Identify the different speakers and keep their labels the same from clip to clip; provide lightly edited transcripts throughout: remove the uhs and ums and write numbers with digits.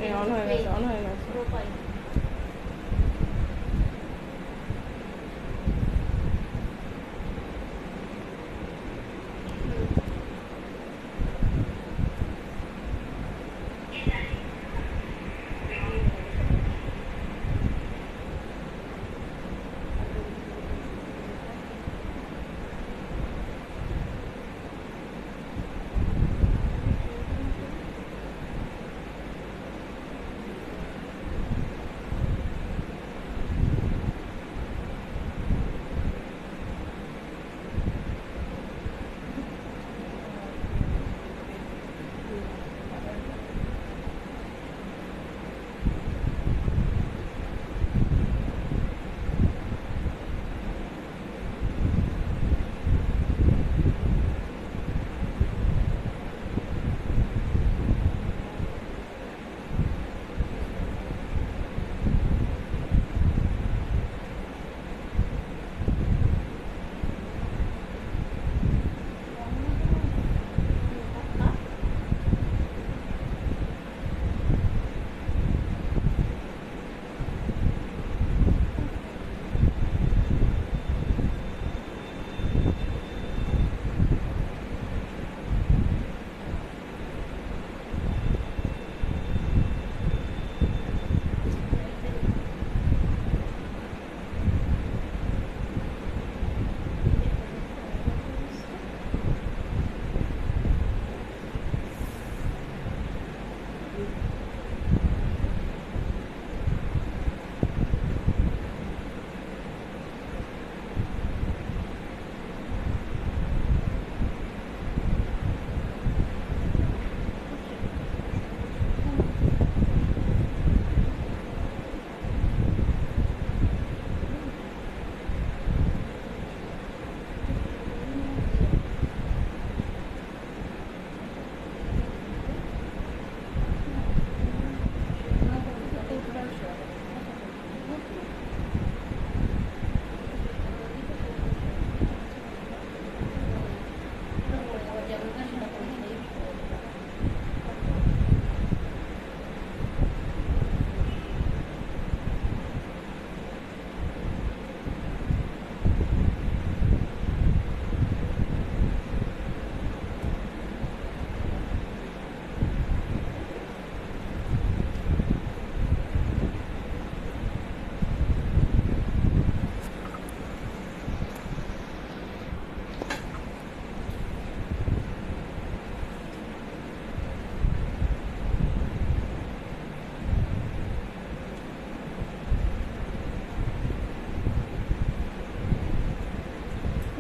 Speaker 1: ওকে, on হয়ে গেছে, on হয়ে গেছে।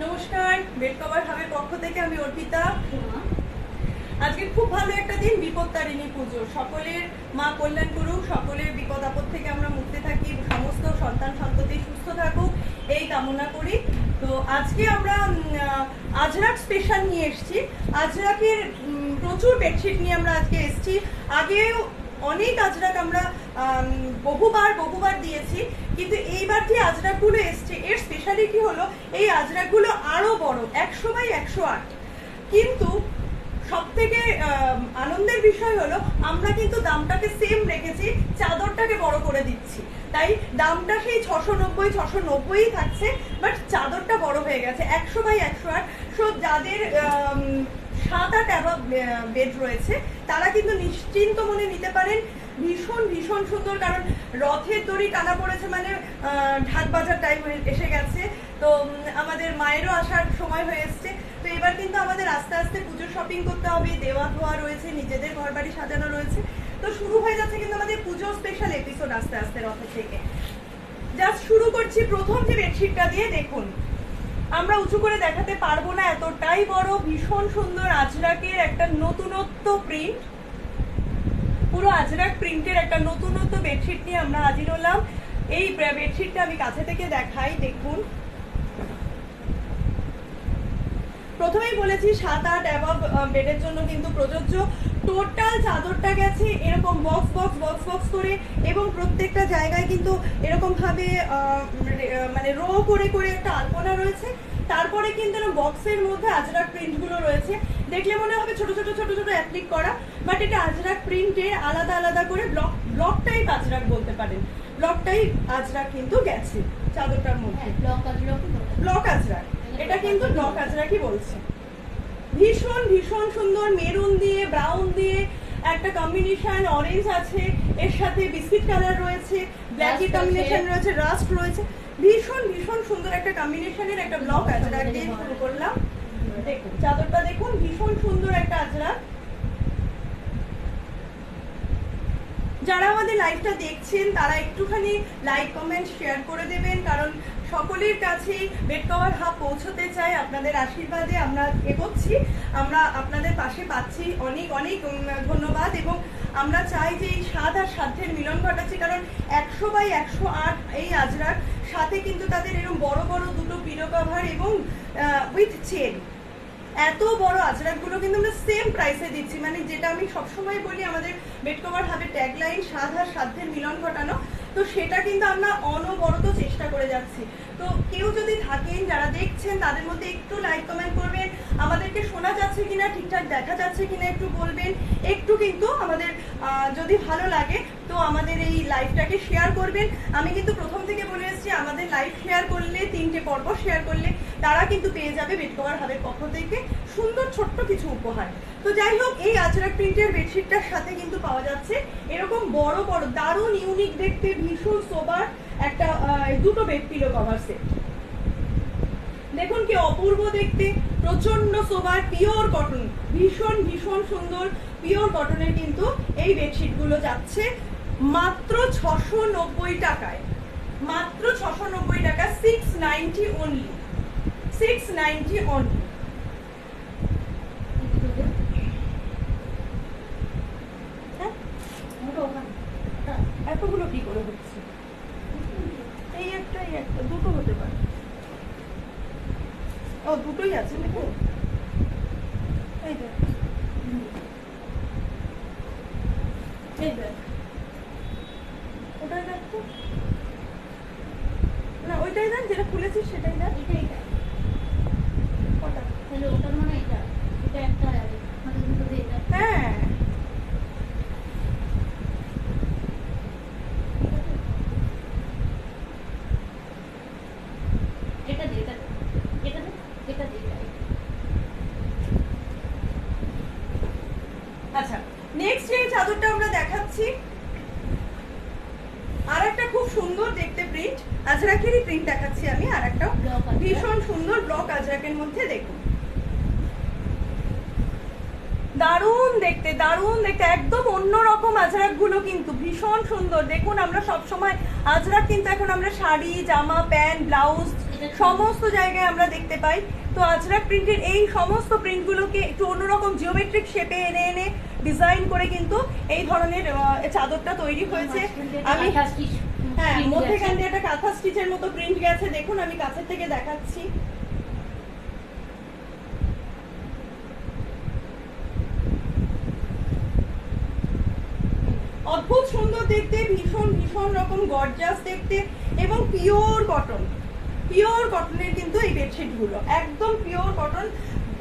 Speaker 1: নমস্কার, বেড কভার হাবের পক্ষ থেকে আমি অর্পিতা। আজকে খুব ভালো একটা দিন, বিপত্তারিণী পুজো। সকলের মা কল্যাণ করুক, সকলের বিপদ আপদ থেকে আমরা মুক্তি থাকি, সমস্ত সন্তান সন্ততি সুস্থ থাকুক এই কামনা করি। তো আজকে আমরা আজরাক স্পেশাল নিয়ে এসেছি। আজরাকের প্রচুর বেডশিট নিয়ে আমরা আজকে এসেছি। আগে অনেক আজরাক আমরা বহুবার দিয়েছি, কিন্তু এইবার যে আজরাকগুলো এসছে এর স্পেশালিটি হলো এই আজরাকগুলো আরো বড়, 100x108। কিন্তু সব থেকে আনন্দের বিষয় হলো আমরা কিন্তু দামটাকে সেম রেখেছি, চাদরটাকে বড় করে দিচ্ছি। তাই দামটা সেই 690 থাকছে, বাট চাদরটা বড় হয়ে গেছে 100x108। সো যাদের 7-8 অ্যাবাভ বেড রয়েছে তারা কিন্তু নিশ্চিন্ত মনে নিতে পারেন। ভীষণ সুন্দর, কারণ রথের দড়ি টানা পড়েছে, মানে ঢাক বাজার টাইম এসে গেছে। তো আমাদের মায়েরও আসার সময় হয়ে এসছে। তো এবার কিন্তু আমাদের আস্তে আস্তে পুজোর শপিং করতে হবে, দেওয়া ধোয়া রয়েছে, নিজেদের ঘর বাড়ি সাজানো রয়েছে। তো শুরু হয়ে যাচ্ছে কিন্তু আমাদের পুজো স্পেশাল এপিসোড আস্তে আস্তে রথের থেকে। জাস্ট শুরু করছি প্রথম যে বেডশিটটা দিয়ে। দেখুন, আমরা উঁচু করে দেখাতে পারবো না, এতটাই বড়, ভীষণ সুন্দর আজরাকের একটা নতুনত্ব প্রিন্ট, পুরো আজরাক প্রিন্টের একটা নতুনত্ব বেডশিট নিয়ে আমরা হাজির হলাম। এই বেডশিটটা আমি কাছে থেকে দেখাই। দেখুন, প্রথমেই বলেছি 7-8 অ্যাবাভ বেডের জন্য কিন্তু প্রযোজ্য। টোটাল চাদরটা গেছে এরকম বক্স করে, এবং প্রত্যেকটা জায়গায় কিন্তু এরকম ভাবে মানে রো করে একটা আলপনা রয়েছে। তারপরে কিন্তু বক্সের মধ্যে আজরাক প্রিন্ট গুলো রয়েছে, দেখলে মনে হবে ছোট ছোট ছোট ছোট অ্যাপ্লিক করা, বাট এটা আজরাক প্রিন্টের আলাদা আলাদা করে ব্লক টাইপ আজরাক বলতে পারেন, ব্লক টাইপ আজরাক কিন্তু গেছে চাদরটার মধ্যে। ব্লক আজরাক, এটা কিন্তু ব্লক আজরাকই বলছে। ভীষণ ভীষণ সুন্দর, মেরুন দিয়ে ব্রাউন দিয়ে একটা কম্বিনেশন, অরেঞ্জ আছে, এর সাথে বিস্কিট কালার রয়েছে, ব্ল্যাকি কম্বিনেশন রয়েছে, রাস্ট রয়েছে, ভীষণ ভীষণ সুন্দর একটা কম্বিনেশনের একটা ব্লক আজরাক দিয়ে শুরু করলাম। দেখুন চাদরটা দেখুন, ভীষণ সুন্দর একটা আজরাক। যারা আমাদের লাইভটা দেখছেন তারা একটুখানি লাইক কমেন্ট শেয়ার করে দেবেন, কারণ সকলের কাছেই বেড কভার হাব পৌঁছতে চাই। আপনাদের আশীর্বাদে আমরা এগোচ্ছি, আমরা আপনাদের পাশে পাচ্ছি, অনেক অনেক ধন্যবাদ। এবং আমরা চাই যে এই স্বাদ আর সাধ্যের মিলন ঘটাচ্ছি, কারণ 100x108 এই আজরার সাথে কিন্তু তাদের এরকম বড় বড় দুটো পিলো কভার এবং উইথ চেন, এত বড় আজরাকগুলো কিন্তু আমরা সেম প্রাইসে দিচ্ছি। মানে যেটা আমি সবসময় বলি, আমাদের বেড কভার হাবের ট্যাগলাইন স্বাদ আর সাধ্যের মিলন ঘটানো, তো সেটা কিন্তু আমরা অনবরত চেষ্টা করে যাচ্ছি। তো কেউ যদি থাকেন যারা দেখছেন, তাদের মধ্যে একটু লাইক কমেন্ট করবেন, আমাদেরকে শোনা যাচ্ছে কিনা, ঠিকঠাক দেখা যাচ্ছে কিনা একটু বলবেন, একটু কিন্তু আমাদের যদি ভালো লাগে তো আমাদের এই লাইভটাকে শেয়ার করবেন। আমি কিন্তু প্রথম থেকে বলে এসেছি, আমাদের লাইভ শেয়ার করলে, 3টে পর্ব শেয়ার করলে তারা কিন্তু পেয়ে যাবে বেড কভার হাবের পক্ষ থেকে সুন্দর ছোট্ট কিছু উপহার। তো যাই হোক, এই আজরাক প্রিন্টের বেডশিটটার সাথে কিন্তু পাওয়া যাচ্ছে এরকম বড় বড় দারুণ ইউনিক দেখতে, ভীষণ সোবার একটা দুটো বেড পিলো কভার সেট। দেখুন কি অপূর্ব দেখতে, প্রচন্ড সোবার, পিওর কটন, ভীষণ ভীষণ সুন্দর পিওর কটনের কিন্তু এই বেডশিট গুলো যাচ্ছে মাত্র 690 টাকায়, মাত্র 690 টাকা, 690 অনলি, 690 অনলি। এতগুলো কি করে হচ্ছে? এই একটা দুটো হতে পারে, ও দুটোই আছে নাকি? এই দেখ, এই দেখ, ওটাই দেখ তো, না ওইটাই দেখ যেটা খুলেছিস সেটাই দেখ। কটা?
Speaker 2: তাহলে ওটার মানে এটা একটা,
Speaker 1: হ্যাঁ আচ্ছা, নেক্সট এই চাদরটা আমরা দেখাচ্ছি, আর একটা খুব সুন্দর দেখতে প্রিন্ট, আজরাকেরই প্রিন্ট দেখাচ্ছি আমি, আর একটা ভীষণ সুন্দর ব্লক আজরাকের মধ্যে। দেখুন দারুণ দেখতে, দারুণ দেখতে, একদম অন্যরকম আজরাক গুলো কিন্তু ভীষণ সুন্দর। দেখুন আমরা সব সময় আজরাক কিন্তু এখন আমরা শাড়ি, জামা, প্যান্ট, ব্লাউজ সমস্ত জায়গায় আমরা দেখতে পাই। তো আজরাক প্রিন্টের এই সমস্ত প্রিন্টগুলোকে একটু অন্যরকম জিওমেট্রিক শেপে এনে এনে ডিজাইন করে কিন্তু এই ধরনের চাদরটা তৈরি হয়েছে। আমি হ্যাঁ, মধ্যেখান দিয়ে একটা কাঁথা স্টিচের মতো প্রিন্ট গেছে, দেখুন আমি কাছের থেকে দেখাচ্ছি। অদ্ভুত সুন্দর দেখতে, ভীষণ ভীষণ রকম গর্জাস দেখতে, এবং পিওর কটন, পিওর কটনের কিন্তু এই বেডশিট গুলো একদম পিওর কটন।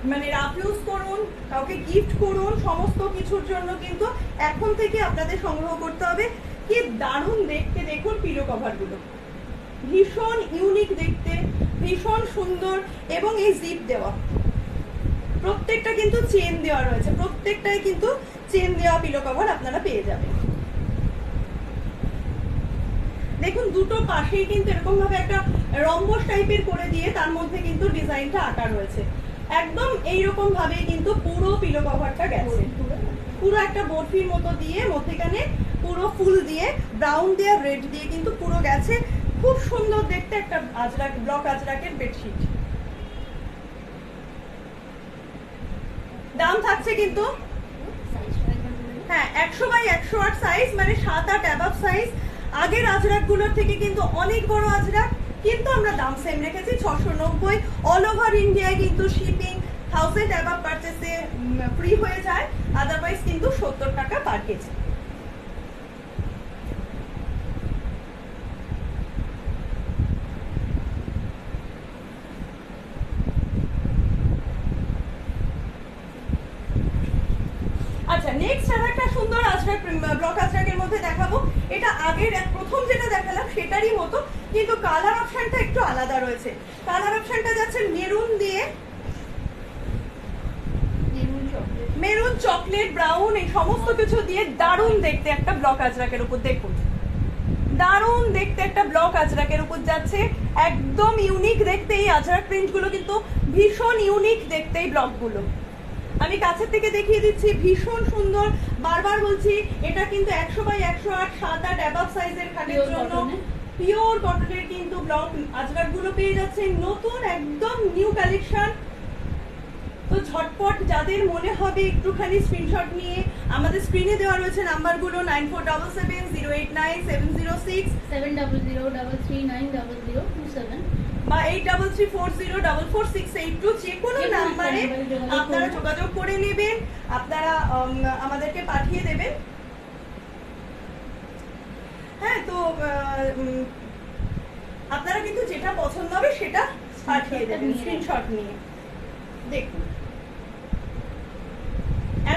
Speaker 1: মানে রাফ ইউজ করুন, কাউকে গিফট করুন, সমস্ত কিছুর জন্য কিন্তু এখন থেকে আপনাদের সংগ্রহ করতে হবে। কি দারুণ দেখতে, দেখুন পিলো কভার গুলো ভীষণ ইউনিক দেখতে, ভীষণ সুন্দর, এবং এই জিপ দেওয়া, প্রত্যেকটা কিন্তু চেন দেওয়া রয়েছে, প্রত্যেকটাই কিন্তু চেন দেওয়া পিলো কভার আপনারা পেয়ে যাবেন। দেখুন দুটো পাশেই কিন্তু এরকম ভাবে একটা রম্বস টাইপের করে দিয়ে তার মধ্যে কিন্তু ডিজাইনটা আঁকা রয়েছে, একদম এইরকম ভাবে কিন্তু পুরো পিলো কভারটা গেছে, পুরো একটা বরফির মতো দিয়ে মধ্যেখানে পুরো ফুল দিয়ে ব্রাউন দিয়ে রেড দিয়ে কিন্তু পুরো গেছে। খুব সুন্দর দেখতে একটা আজরাক, ব্লক আজরাকের বেডশিট। দাম থাকছে কিন্তু হ্যাঁ 100x108 সাইজ, মানে 7-8 অ্যাবাভ সাইজ। আগের আজরাক গুলোর থেকে কিন্তু অনেক বড় আজরাক, কিন্তু আমরা দাম সেম রেখেছি 690। অল ওভার ইন্ডিয়ায় কিন্তু শিপিং 1000 অ্যাবাভ পারচেসে ফ্রি হয়ে যায়, আদারওয়াইজ কিন্তু 70 টাকা পার কেজি। নেক্সট আর একটা সুন্দর আজরাক ব্লক আজরাকের মধ্যে দেখাবো। এটা আগের প্রথম যেটা দেখালাম সেটারই মতো, কিন্তু কালার অপশনটা একটু আলাদা রয়েছে। কালার অপশনটা যাচ্ছে মেরুন দিয়ে, মেরুন, চকলেট, ব্রাউন, এই সমস্ত কিছু দিয়ে দারুণ দেখতে একটা ব্লক আজরাকের উপর। দেখুন দারুণ দেখতে একটা ব্লক আজরাকের উপর যাচ্ছে, একদম ইউনিক দেখতে। এই আজরাক প্রিন্ট গুলো কিন্তু ভীষণ ইউনিক দেখতে এই ব্লকগুলো। আমি কাছের থেকে দেখিয়ে দিচ্ছি, ভীষণ সুন্দর। বারবার বলছি এটা কিন্তু 100x108 7-8 অ্যাবাভ সাইজের খাটের জন্য পিওর কটনের কিন্তু ব্লক আজরাক গুলো পেয়ে যাচ্ছে, নতুন একদম নিউ কালেকশন। তো ঝটপট যাদের মনে হবে একটুখানি স্ক্রিনশট নিয়ে আমাদের স্ক্রিনে দেওয়া রয়েছে নাম্বারগুলো 9477089706
Speaker 2: 70033900027
Speaker 1: বা 8334044682 যে কোনো নাম্বারে আপনারা যোগাযোগ করে নেবেন, আপনারা আমাদেরকে পাঠিয়ে দেবেন। হ্যাঁ, তো আপনারা কিন্তু যেটা পছন্দ হবে সেটা পাঠিয়ে দেবেন স্ক্রিনশট নিয়ে। দেখুন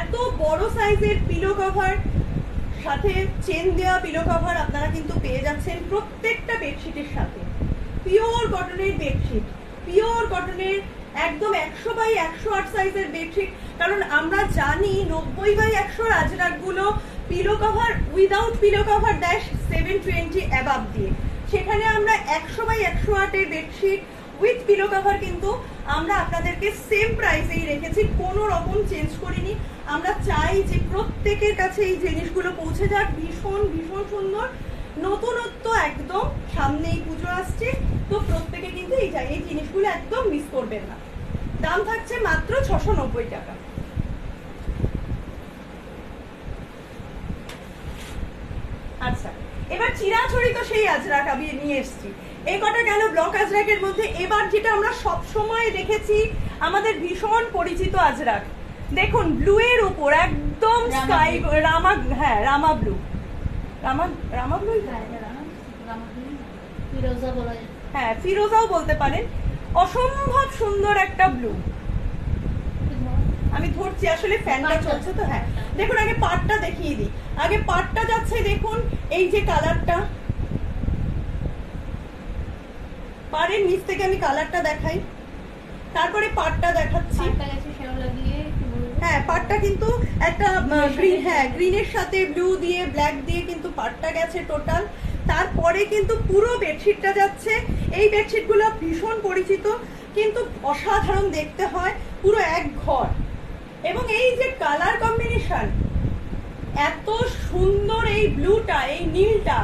Speaker 1: এত বড় সাইজের পিলো কভার, সাথে চেন দেওয়া পিলো কভার আপনারা কিন্তু পেয়ে যাচ্ছেন প্রত্যেকটা বেডশিটের সাথে। পিওর কটনের বেডশিট, পিওর কটনের একদম 100x108 সাইজের বেডশিট। কারণ আমরা জানি 90x100 আজরাক গুলো pillow cover without pillow cover দেয় 720 অ্যাবাভ দিয়ে, সেখানে আমরা 100x108 এর বেডশিট উইথ পিলো কভার কিন্তু আমরা আপনাদেরকে সেম প্রাইসেই রেখেছি, কোনো রকম চেঞ্জ করিনি। আমরা চাই যে প্রত্যেকের কাছে এই জিনিসগুলো পৌঁছে যাক। ভীষণ ভীষণ সুন্দর নতুনত্ব, একদম সামনেই পুজো আসছে, তো প্রত্যেকে কিন্তু এই জিনিসগুলো একদম মিস করবেন না। দাম থাকছে মাত্র 690 টাকা। আচ্ছা, এবার চিরাচরিত সেই আজরাক আমি নিয়ে এসেছি। এই কটা গেল ব্লক আজরাকের মধ্যে। এবার যেটা আমরা সব সময় দেখেছি আমাদের ভীষণ পরিচিত আজরাক, দেখুন ব্লু এর উপর একদম স্কাই রামা, হ্যাঁ রামা ব্লু, রামা ব্লু, হ্যাঁ ফিরোজাও বলতে পারেন। অসম্ভব সুন্দর একটা ব্লু, আমি ধরছি আসলে ফ্যানটা চলছে তো। হ্যাঁ দেখুন, আগে পাটটা দেখিয়ে দিই। আগে পাটটা যাচ্ছে, দেখুন এই যে কালারটা, পাড়ের নিচ থেকে আমি কালারটা দেখাই, তারপরে পাটটা দেখাচ্ছি। হ্যাঁ পাটটা কিন্তু একটা গ্রিন, হ্যাঁ গ্রিনের সাথে ব্লু দিয়ে ব্ল্যাক দিয়ে কিন্তু পাটটা গেছে টোটাল। তারপরে কিন্তু পুরো বেডশিটটা যাচ্ছে। এই বেডশিটগুলো ভীষণ পরিচিত, কিন্তু অসাধারণ দেখতে হয়, পুরো এক ঘর। এবং এই যে কালার কম্বিনেশন এত সুন্দর, এই ব্লুটা, এই নীলটা,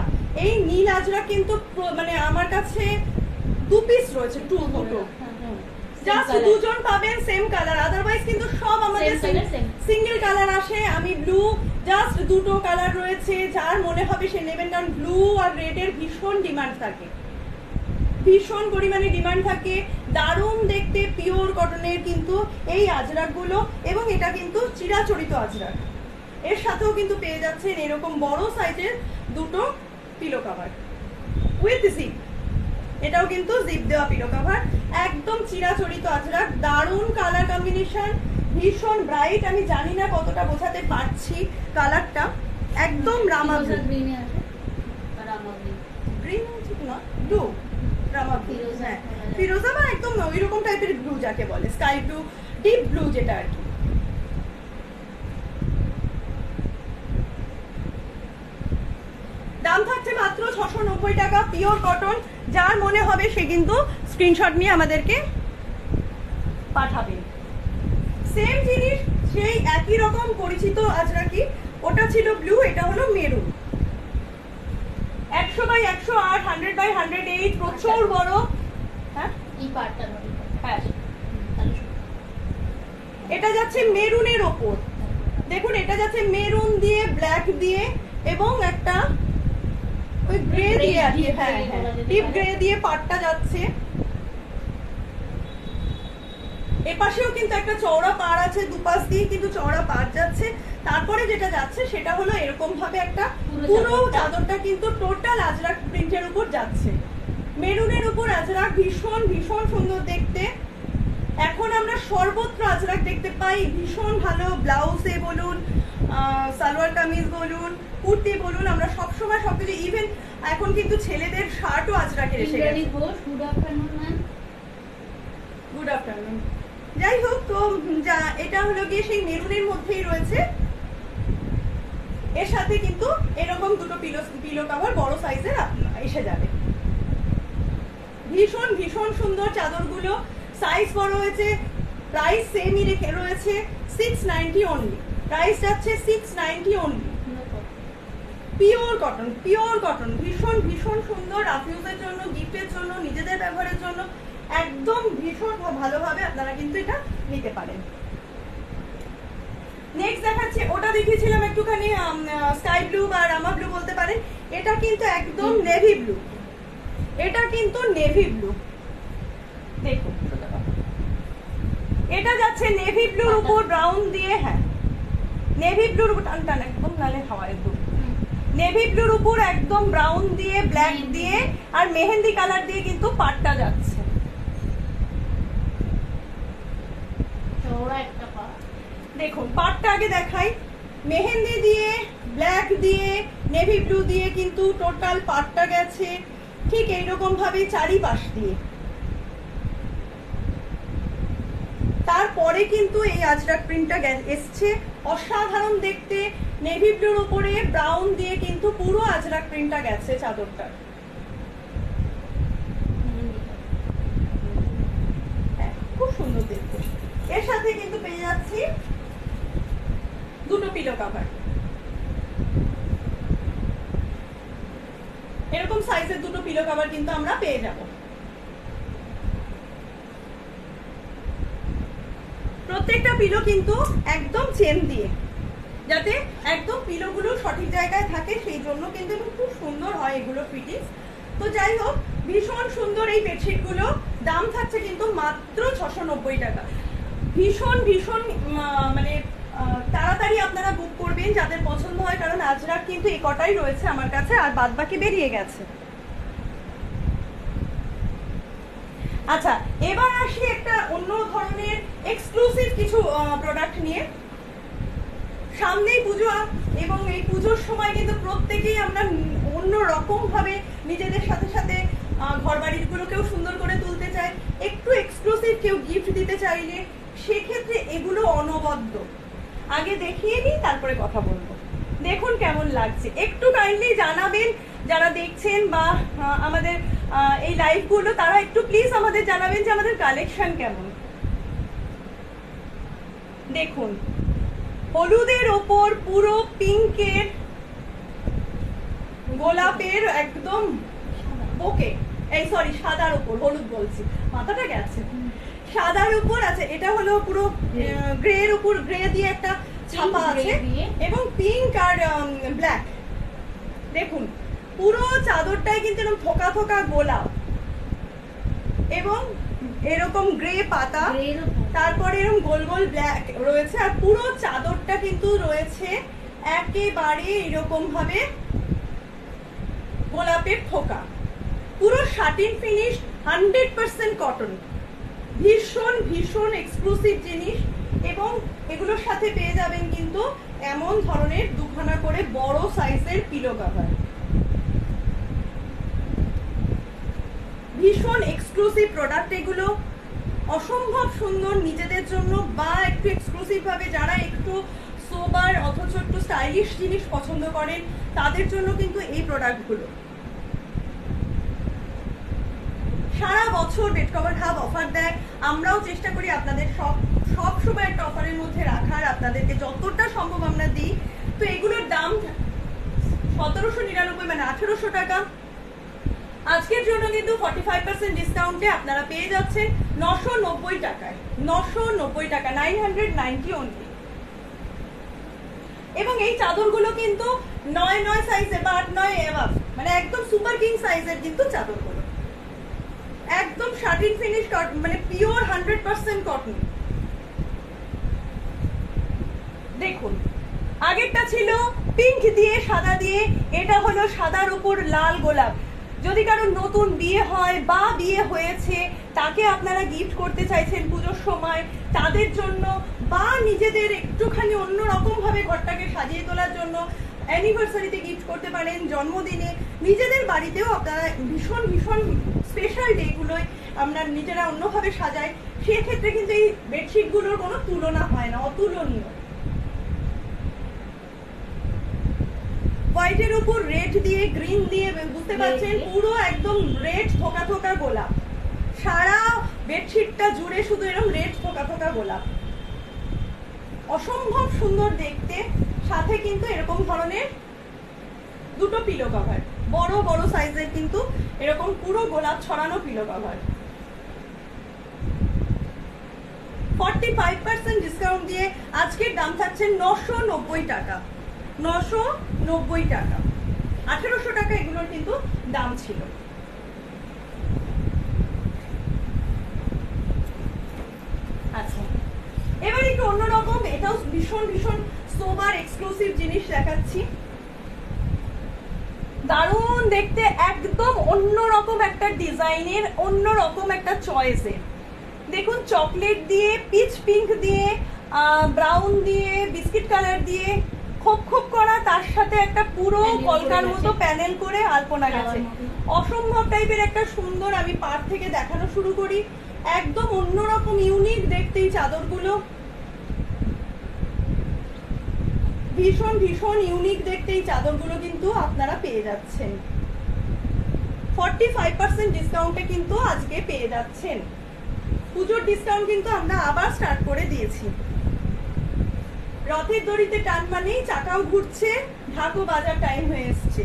Speaker 1: এই নীল আজরাক কিন্তু মানে আমার কাছে 2 পিস রয়েছে, দুটো, জাস্ট দুজন পাবেন সেম কালার, আদারওয়াইজ কিন্তু সব আমাদের সিঙ্গেল কালার আসে। আমি ব্লু, জাস্ট দুটো কালার রয়েছে, যার মনে হবে সে নেবেন, কারণ ব্লু আর রেড এর ভীষণ ডিমান্ড থাকে, ভীষণ পরিমাণে ডিমান্ড থাকে। দারুণ দেখতে পিওর কটনের কিন্তু এই আজরাক গুলো, এবং এটা কিন্তু চিরাচরিত আজরাক। এর সাথেও কিন্তু পেয়ে যাচ্ছেন এরকম বড় সাইজের দুটো পিলো কভার উইথ জিপ, এটাও কিন্তু জিপ দেওয়া পিলো কভার, একদম চিরাচরিত আজরাক। দারুণ কালার কম্বিনেশন, ভীষণ ব্রাইট। আমি জানি না কতটা বোঝাতে পারছি কালারটা, একদম রামা ব্লু, গ্রিন না ব্লু, রামা ব্লু, হ্যাঁ ফিরোজা, বা একদম ওইরকম টাইপের ব্লু যাকে বলে, স্কাই ব্লু, ডিপ ব্লু যেটা আর কি। দাম থাকছে মাত্র 690 টাকা, পিওর কটন। যার মনে হবে সে কিন্তু স্ক্রিনশট নিয়ে আমাদেরকে পাঠাবেন। সেম জিনিস, সেই একই রকম পরিচিত আজরাকি, ওটা ছিল ব্লু, এটা হলো মেরুন। 100x108, 100x108, প্রচুর বড়। হ্যাঁ হ্যাঁ, এটা যাচ্ছে মেরুনের ওপর, দেখুন এটা যাচ্ছে মেরুন দিয়ে ব্ল্যাক দিয়ে এবং একটা ওই গ্রে দিয়ে আর কি, হ্যাঁ হ্যাঁ ডিপ গ্রে দিয়ে পাটটা যাচ্ছে। এপাশেও কিন্তু একটা চওড়া পাড় আছে, দুপাশ দিয়ে কিন্তু চওড়া পাড় যাচ্ছে। তারপরে যেটা যাচ্ছে সেটা হলো এরকম ভাবে একটা পুরো চাদরটা কিন্তু টোটাল আজরাক প্রিন্টের উপর যাচ্ছে, মেরুনের উপর আজরাক, ভীষণ ভীষণ সুন্দর দেখতে। এখন আমরা সর্বত্র আজরাক দেখতে পাই, ভীষণ ভালো ব্লাউজে বলুন, সালোয়ার কামিজ বলুন, কুর্তি বলুন, আমরা সবসময় সবকিছু, ইভেন এখন কিন্তু ছেলেদের শার্টও আজরাকের এসে গেছে।
Speaker 2: Good afternoon ma'am.
Speaker 1: Good afternoon. যাই হোক, তো এটা হলো গিয়ে সেই মেরুনের মধ্যেই রয়েছে। এর সাথে কিন্তু এরকম দুটো পিলো কভার বড় সাইজের এসে যাবে। ভীষণ ভীষণ সুন্দর চাদরগুলো, সাইজ বড় হয়েছে, প্রাইস সেমই রেখে রয়েছে 690 অনলি। প্রাইস যাচ্ছে 690 only. Pure cotton, pure cotton, ভীষণ ভীষণ সুন্দর, রাফিউজের জন্য, গিফটের জন্য, নিজেদের ব্যবহারের জন্য একদম ভীষণ ভালোভাবে আপনারা কিন্তু এটা নিতে পারেন। নেক্সট দেখাচ্ছি, ওটা দেখিয়েছিলাম একটুখানি স্কাই ব্লু বা রামা ব্লু বলতে পারেন, এটা কিন্তু একদম নেভি ব্লু। এটা কিন্তু নেভি ব্লু, দেখুন এটা যাচ্ছে নেভি ব্লুর উপর ব্রাউন দিয়ে, হ্যাঁ নেভি ব্লুর উপর টান টান একদম, নালে হাওয়ায় ব্লু, নেভি ব্লুর উপর একদম ব্রাউন দিয়ে, ব্ল্যাক দিয়ে আর মেহেন্দি কালার দিয়ে কিন্তু পাটটা যাচ্ছে। দেখুন পাটটা আগে দেখাই, মেহেন্দি দিয়ে, ব্ল্যাক দিয়ে, নেভি ব্লু দিয়ে কিন্তু টোটাল পাটটা গেছে ঠিক এইরকম ভাবে চারিপাশ দিয়ে। তারপরে কিন্তু এই আজরাক প্রিন্টটা এসছে, অসাধারণ দেখতে, নেভি ব্লুর উপরে ব্রাউন দিয়ে কিন্তু পুরো আজরাক প্রিন্টটা গেছে চাদরটা। খুব সুন্দর দেখতে। এর সাথে কিন্তু পেয়ে যাচ্ছি দুটো পিলো কভার, এরকম সাইজের দুটো পিলো কভার কিন্তু আমরা পেয়ে যাব। প্রত্যেকটা পিলো কিন্তু একদম চেন দিয়ে, যাতে একদম পিলোগুলো সঠিক জায়গায় থাকে, সেই জন্য কিন্তু খুব সুন্দর হয় এগুলো ফিটিংস। তো যাই হোক, ভীষণ সুন্দর এই বেডশিটগুলো, দাম থাকছে কিন্তু মাত্র 690 টাকা। ভীষণ ভীষণ মানে তাড়াতাড়ি আপনারা বুক করবেন যাদের পছন্দ হয়, কারণ আজরাক কিন্তু এই কটাই রয়েছে আমার কাছে, আর বাদ বাকি বেরিয়ে গেছে। আচ্ছা, এবার আসি একটা অন্য ধরনের এক্সক্লুসিভ কিছু প্রোডাক্ট নিয়ে। সামনেই পুজো, এবং এই পুজোর সময় কিন্তু প্রত্যেকেই আমরা অন্য রকম ভাবে নিজেদের সাথে সাথে ঘর বাড়ির গুলোকেও সুন্দর করে তুলতে চাই, একটু এক্সক্লুসিভ কেউ গিফট দিতে চাইলে সেক্ষেত্রে এগুলো অনবদ্য। আগে দেখিয়ে নিই, তারপরে কথা বলবো। দেখুন কেমন লাগছে, একটু কাইন্ডলি জানাবেন যারা দেখছেন বা আমাদের এই লাইভগুলো, তারা একটু প্লিজ আমাদের জানাবেন যে আমাদের কালেকশন কেমন। দেখুন হলুদের ওপর পুরো পিঙ্কের, গোলাপের একদম ওকে, এই সরি সাদার উপর, হলুদ বলছি, মাথাটা গেছে, সাদার উপর আছে, এটা হলো পুরো গ্রের উপর, গ্রে দিয়ে একটা ছাপা আছে, এবং পিঙ্ক আর ব্ল্যাক। দেখুন পুরো চাদরটাই কিন্তু এরকম থোকা থোকা গোলাপ এবং এরকম গ্রে পাতা, তারপরে এরকম গোল গোল ব্ল্যাক রয়েছে, আর পুরো চাদরটা কিন্তু রয়েছে একেবারে এরকম ভাবে গোলাপের থোকা, পুরো শাটিন ফিনিশ, 100% কটন, ভীষণ ভীষণ এক্সক্লুসিভ জিনিস। এবং এগুলোর সাথে পেয়ে যাবেন কিন্তু এমন ধরনের দুখানা করে বড় সাইজের পিলো কভার, ভীষণ এক্সক্লুসিভ প্রোডাক্ট এগুলো, অসম্ভব সুন্দর নিজেদের জন্য, বা একটু এক্সক্লুসিভ ভাবে যারা একটু সোবার অথচ একটু স্টাইলিশ জিনিস পছন্দ করেন তাদের জন্য কিন্তু এই প্রোডাক্টগুলো। সারা বছর বেড কভার হাব অফার দেয়, আমরাও চেষ্টা করি আপনাদের সব সময় একটা অফারের মধ্যে রাখার, আপনাদেরকে যতটা সম্ভব আমরা দিই। তো এগুলোর দাম 1799 মানে 1800 টাকা। আজকের জন্য কিন্তু 45% ডিসকাউন্টে আপনারা পেয়ে যাচ্ছেন 990 টাকায়, 990 টাকা, 990 অনলি। এবং এই চাদরগুলো কিন্তু 9 সাইজে বা 8-9 এভাব, মানে একদম সুপার কিং সাইজের কিন্তু চাদরগুলো, একদম শাটিন ফিনিশ কটন, মানে পিওর 100% কটন। দেখুন আগেরটা ছিল পিঙ্ক দিয়ে সাদা দিয়ে, এটা হলো সাদার উপর লাল গোলাপ, যদি কারোর নতুন বিয়ে হয় বা বিয়ে হয়েছে, তাকে আপনারা গিফট করতে চাইছেন পুজোর সময়, তাদের জন্য, বা নিজেদের একটুখানি অন্যরকম ভাবে ঘরটাকে সাজিয়ে তোলার জন্য অ্যানিভার্সারিতে গিফট করতে পারেন, জন্মদিনে, নিজেদের বাড়িতেও আপনারা ভীষণ ভীষণ স্পেশাল ডেগুলোয় আমরা নিজেরা অন্যভাবে সাজাই, সেক্ষেত্রে কিন্তু এই বেডশিটগুলোর কোনো তুলনা হয় না, অতুলনীয়। হোয়াইটের উপর রেড দিয়ে, গ্রিন দিয়ে, বুঝতে পারছেন, পুরো একদম রেড থোকা থোকা গোলাপ, সারা বেডশিটটা জুড়ে শুধু এরকম রেড থোকা থোকা গোলাপ, অসম্ভব সুন্দর দেখতে। সাথে কিন্তু এরকম ধরনের দুটো পিলো কভার, বড় বড় সাইজের কিন্তু এরকম পুরো গোলাপ ছড়ানো পিলো কভার। 45% ডিসকাউন্ট দিয়ে আজকের দাম থাকছে 990 টাকা। 990 টাকা, 1800 টাকা এগুলোর কিন্তু দাম ছিল। আচ্ছা, এবার একটু অন্যরকম, এটাও ভীষণ ভীষণ সোবার এক্সক্লুসিভ জিনিস দেখাচ্ছি। দারুণ দেখতে, একদম অন্যরকম একটা ডিজাইনের, অন্যরকম একটা চয়েসের। দেখুন, চকলেট দিয়ে, পিচ পিঙ্ক দিয়ে, ব্রাউন দিয়ে, বিস্কিট কালার দিয়ে খোপ খোপ করা, তার সাথে একটা পুরো কলকার মতো প্যানেল করে আলপনা গেছে। অসম্ভব টাইপের একটা সুন্দর, আমি পার থেকে দেখানো শুরু করি। একদম অন্যরকম ইউনিক দেখতে এই চাদরগুলো, ভীষণ ভীষণ ইউনিক দেখতে এই চাদরগুলো কিন্তু আপনারা পেয়ে যাচ্ছেন 45% ডিসকাউন্টে কিন্তু আজকে পেয়ে যাচ্ছেন। পুজোর ডিসকাউন্ট কিন্তু আমরা আবার স্টার্ট করে দিয়েছি। রথের দড়িতে টান মানেই চাকাও ঘুরছে, ঢাকও বাজার টাইম হয়ে এসছে,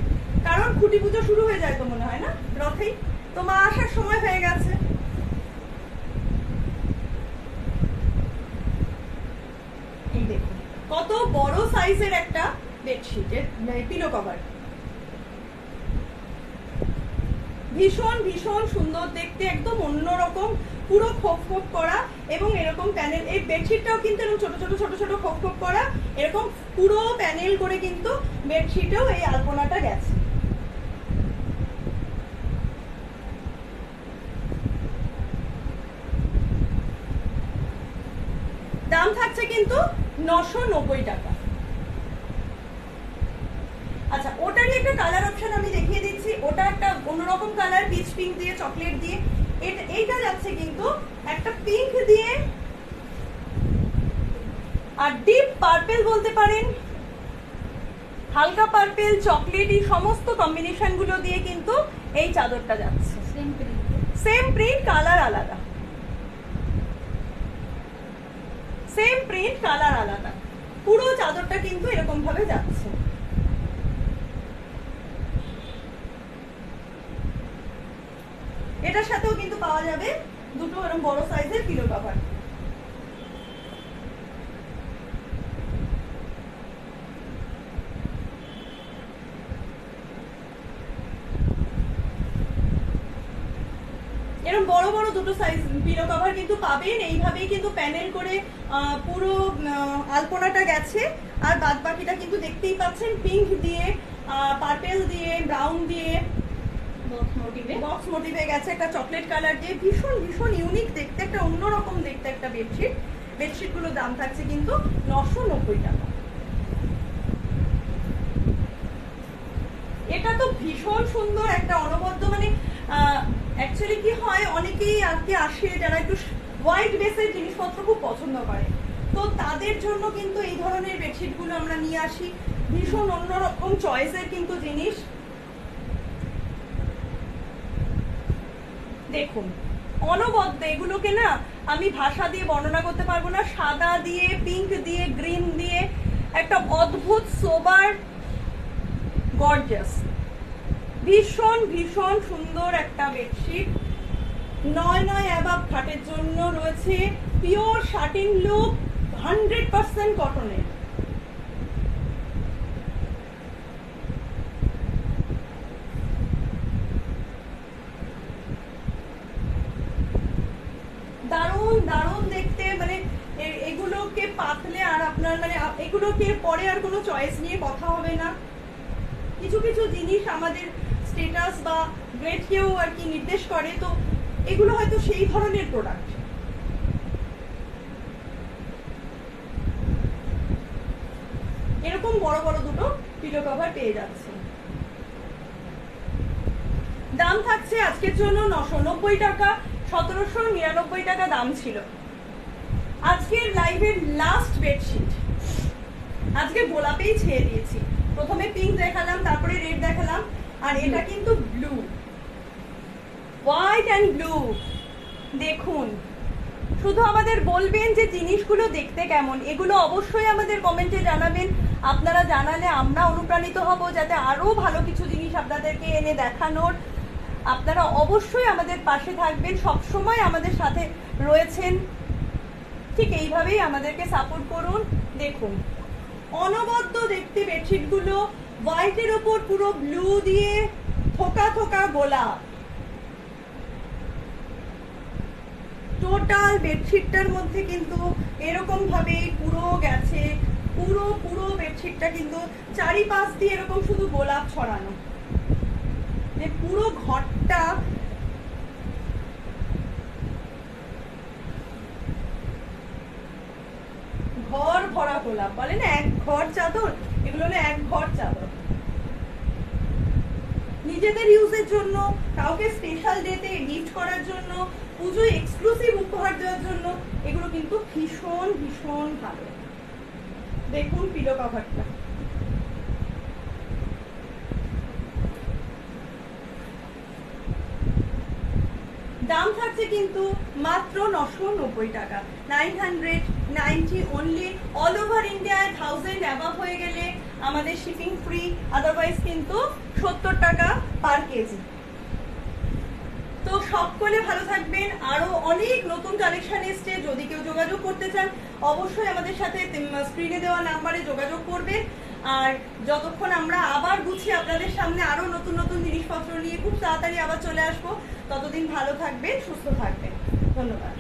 Speaker 1: কারণ খুঁটি পুজো শুরু হয়ে যায় তো মনে হয় না রথেই, তো মা আসার সময় হয়ে গেছে। এই দেখুন কত বড় সাইজের একটা বেডশিটের পিলো কভার, ভীষণ ভীষণ সুন্দর দেখতে, একদম অন্যরকম, পুরো খোপ খোপ করা এবং এরকম প্যানেল। এই বেডশিটটাও কিন্তু এরকম ছোট ছোট ছোট ছোট খোপ খোপ করা, এরকম পুরো প্যানেল করে কিন্তু বেডশিটেও এই আলপনাটা গেছে। দাম থাকছে কিন্তু 990 টাকা। আচ্ছা, ওটারই একটা কালার অপশন আমি দেখিয়ে দিচ্ছি। ওটা একটা অন্যরকম কালার, পিচ পিঙ্ক দিয়ে, চকলেট দিয়ে। এইটা যাচ্ছে কিন্তু একটা পিঙ্ক দিয়ে আর ডিপ পার্পেল বলতে পারেন, হালকা পার্পেল, চকলেট, এই সমস্ত কম্বিনেশন গুলো দিয়ে কিন্তু এই চাদরটা যাচ্ছে। সেম প্রিন্ট, কালার আলাদা, সেম প্রিন্ট, কালার আলাদা, পুরো চাদরটা কিন্তু এরকম ভাবে যাচ্ছে। এটার সাথেও কিন্তু পাওয়া যাবে দুটো এরকম বড় সাইজের পিলো কভার। এরকম বড় বড় দুটো সাইজ পিলো কভার কিন্তু পাবেন। এইভাবেই কিন্তু প্যানেল করে পুরো আলপনাটা গেছে, আর বাদ বাকিটা কিন্তু দেখতেই পাচ্ছেন পিঙ্ক দিয়ে, পার্পেল দিয়ে, ব্রাউন দিয়ে, বক্স মোটিভে গেছে, একটা চকলেট কালার দিয়ে, ভীষণ ভীষণ ইউনিক দেখতে, একটা অন্যরকম দেখতে একটা বেডশিট। বেডশিট গুলোর দাম থাকছে কিন্তু 990 টাকা। এটা তো ভীষণ সুন্দর একটা অনবদ্য, মানে অ্যাকচুয়ালি কি হয়, অনেকেই আজকে আসে যারা একটু হোয়াইট বেসের জিনিসপত্র খুব পছন্দ করে, তো তাদের জন্য কিন্তু এই ধরনের বেডশিট গুলো আমরা নিয়ে আসি। ভীষণ অন্যরকম চয়েসের কিন্তু জিনিস। দেখুন, অনবদ্য, এগুলোকে না আমি ভাষা দিয়ে বর্ণনা করতে পারবো না। সাদা দিয়ে, পিঙ্ক দিয়ে, গ্রিন দিয়ে, একটা অদ্ভুত সোবার গর্জিয়াস, ভীষণ ভীষণ সুন্দর একটা বেডশিট। 9 অ্যাবাব খাটের জন্য রয়েছে পিওর শাটিন লুক, 100% কটনের। দারুণ দারুণ দেখতে, মানে এগুলোকে পাতলে আর আপনার মানে এগুলোকে পরে আর কোনো চয়েস নিয়ে কথা হবে না। কিছু কিছু জিনিস আমাদের স্টেটাস বা গ্রেডকেও আর কি নির্দেশ করে, তো এগুলো হয়তো সেই ধরনের প্রোডাক্ট। এরকম বড় বড় দুটো পিলো কভার পেয়ে যাচ্ছে। দাম থাকছে আজকের জন্য 990 টাকা, 1799 টাকা দাম ছিল। আজকের লাইভের লাস্ট বেডশিট, আজকে গোলাপেই ছেড়ে দিয়েছি। প্রথমে পিঙ্ক দেখালাম, তারপরে রেড দেখালাম, আর এটা কিন্তু ব্লু, হোয়াইট অ্যান্ড ব্লু। দেখুন, শুধু আমাদের বলবেন যে জিনিসগুলো দেখতে কেমন, এগুলো অবশ্যই আমাদের কমেন্টে জানাবেন। আপনারা জানালে আমরা অনুপ্রাণিত হব যাতে আরো ভালো কিছু জিনিস আপনাদেরকে এনে দেখানোর। আপনারা অবশ্যই আমাদের পাশে থাকবেন, সবসময় আমাদের সাথে রয়েছেন, ঠিক এইভাবেই আমাদেরকে সাপোর্ট করুন। দেখুন, অনবদ্য দেখতে বেডশিটগুলো, হোয়াইটের ওপর পুরো ব্লু দিয়ে থোকা থোকা গোলাপ। টোটাল বেডশিটটার মধ্যে কিন্তু এরকম ভাবেই পুরো গেছে, পুরো পুরো বেডশিটটা কিন্তু চারিপাশ দিয়ে এরকম শুধু গোলাপ ছড়ানো, যে পুরো ঘরটা ঘর ভরা গোলাপ। বলে না এক ঘর চাদর, এগুলো হলো এক ঘর চাদর। নিজেদের ইউজের জন্য, কাউকে স্পেশাল ডেতে গিফট করার জন্য, পুজোয় এক্সক্লুসিভ উপহার দেওয়ার জন্য এগুলো কিন্তু ভীষণ ভীষণ ভালো। দেখুন পিলো কভারটা, দাম থাকছে কিন্তু মাত্র 990 টাকা, 990 অনলি। অল ওভার ইন্ডিয়ায় 1000 অ্যাবাভ হয়ে গেলে আমাদের শিপিং ফ্রি, আদারওয়াইজ কিন্তু 70 টাকা পার কেজি। তো সকলে ভালো থাকবেন। আরো অনেক নতুন কালেকশন এসছে, যদি কেউ যোগাযোগ করতে চান অবশ্যই আমাদের সাথে স্ক্রিনে দেওয়া নাম্বারে যোগাযোগ করবেন। আর যতক্ষণ আমরা আবার গুছিয়ে আপনাদের সামনে আরো নতুন নতুন জিনিসপত্র নিয়ে খুব তাড়াতাড়ি আবার চলে আসবো, ততদিন ভালো থাকবেন, সুস্থ থাকবেন। ধন্যবাদ।